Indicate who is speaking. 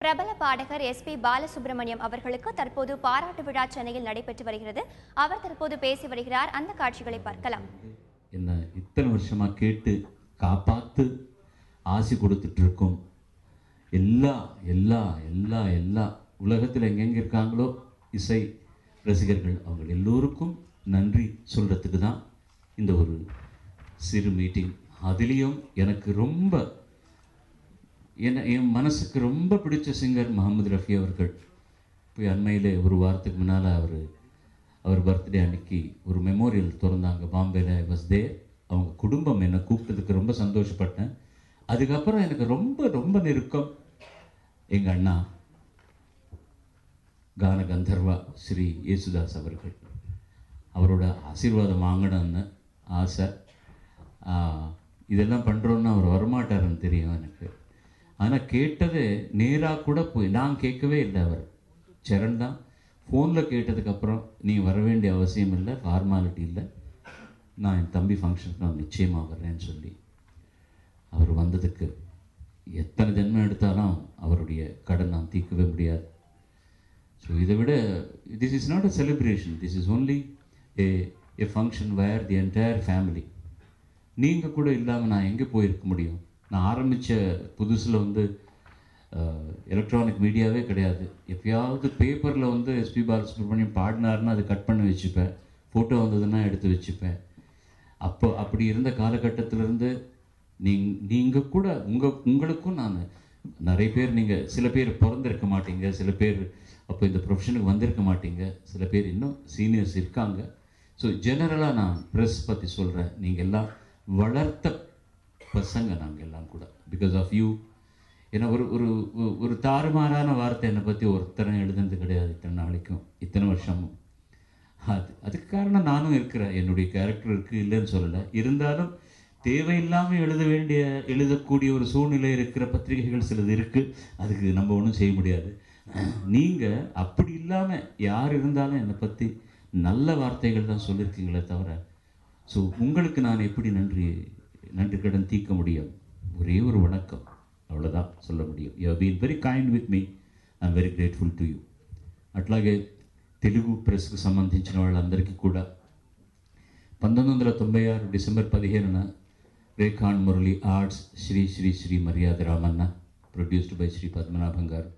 Speaker 1: பிரபல பாடகர் எஸ்பி பாலசுப்ரமணியம் அவர்களுக்கு தற்போது பாராட்டு விழா சென்னையில் நடைபெற்று வருகிறது. அவர் தற்போது பேசி வருகிறார். அந்த காட்சிகளை பார்க்கலாம்.
Speaker 2: என்ன இத்தனை வருஷமா கேட்டு காப்பாத்து ஆசி கொடுத்துட்டு இருக்கோம். எல்லா எல்லா எல்லா எல்லா உலகத்தில் எங்கெங்க இருக்காங்களோ இசை ரசிகர்கள் அவங்க எல்லோருக்கும் நன்றி சொல்றதுக்கு தான் இந்த ஒரு சிறு மீட்டிங். அதுலேயும் எனக்கு ரொம்ப என் மனசுக்கு ரொம்ப பிடிச்ச சிங்கர் முகமது ரஃபி அவர்கள். போய் அண்மையில் ஒரு வாரத்துக்கு முன்னால் அவர் பர்த்டே அன்னைக்கு ஒரு மெமோரியல் திறந்தாங்க பாம்பேல. I was there. அவங்க குடும்பம் என்னை கூப்பிட்டதுக்கு ரொம்ப சந்தோஷப்பட்டேன். அதுக்கப்புறம் எனக்கு ரொம்ப ரொம்ப நெருக்கம் எங்கள் அண்ணா கான கந்தர்வா ஸ்ரீ யேசுதாஸ் அவர்கள். அவரோட ஆசீர்வாதம் வாங்கணும்னு ஆசை. இதெல்லாம் பண்ணுறோன்னா அவர் வரமாட்டாருன்னு தெரியும் எனக்கு. ஆனால் கேட்டது நேராக கூட போய் நான் கேட்கவே இல்லை. அவர் சரண் தான் ஃபோனில் கேட்டதுக்கப்புறம் நீ வர வேண்டிய அவசியம் இல்லை, ஃபார்மாலிட்டி இல்லை, நான் என் தம்பி ஃபங்க்ஷனுக்கு நான் நிச்சயமாக வர்றேன்னு சொல்லி அவர் வந்ததுக்கு எத்தனை ஜென்மம் எடுத்தாலும் அவருடைய கடன் நான் தீர்க்கவே முடியாது. ஸோ இதை விட this is not a celebration, this is only A function where the entire family. நீங்கள் கூட இல்லாமல் நான் எங்கே போயிருக்க முடியும்? நான் ஆரம்பித்த புதுசில் எலக்ட்ரானிக் மீடியாவே கிடையாது. எப்பயாவது பேப்பரில் எஸ்பி பாலசுப்ரமணியம் பாடினார்னு அதை கட் பண்ணி வச்சுப்பேன், ஃபோட்டோ வந்ததுன்னா எடுத்து வச்சுப்பேன். அப்போ அப்படி இருந்த காலகட்டத்திலேருந்து நீங்கள் கூட உங்களுக்கும் நான் நிறைய பேர், நீங்கள் சில பேர் பிறந்திருக்க மாட்டீங்க, சில பேர் அப்போ இந்த ப்ரொஃபஷனுக்கு வந்திருக்க மாட்டீங்க, சில பேர் இன்னும் சீனியர்ஸ் இருக்காங்க. ஸோ ஜெனரலாக நான் ப்ரெஸ் பற்றி சொல்கிறேன். நீங்கள் எல்லாம் வளர்த்த பசங்க நாங்கள் எல்லாம் கூட, பிகாஸ் ஆஃப் யூ. ஏன்னா ஒரு ஒரு ஒரு தாறுமாறான வார்த்தை என்னை பற்றி ஒருத்தரம் எழுதுனது கிடையாது இத்தனை நாளைக்கும், இத்தனை வருஷமும். அதுக்கு காரணம் நானும் இருக்கிறேன், என்னுடைய கேரக்டர் இருக்குது, இல்லைன்னு சொல்லலை. இருந்தாலும் தேவையில்லாமல் எழுதக்கூடிய ஒரு சூழ்நிலை இருக்கிற பத்திரிகைகள் சிலது இருக்குது. அதுக்கு நம்ம ஒன்றும் செய்ய முடியாது. நீங்கள் அப்படி இல்லாமல் யார் இருந்தாலும் என்னை பற்றி நல்ல வார்த்தைகள் தான் சொல்லியிருக்கீங்களே தவிர, ஸோ உங்களுக்கு நான் எப்படி நன்றி கடன் தீர்க்க முடியும்? ஒரே ஒரு வணக்கம், అவ்வளோதான் சொல்ல முடியும். You have been very kind with me, I'm very grateful to you. అట్లాగే తెలుగు ప్రెస్కు సంబంధించిన వాళ్ళందరికీ కూడా 1996 డిసెంబర్ 15న Rekha and Murali arts Shri Shri Shri Maryada Ramanna, produced by Shri Padmanabham గారు,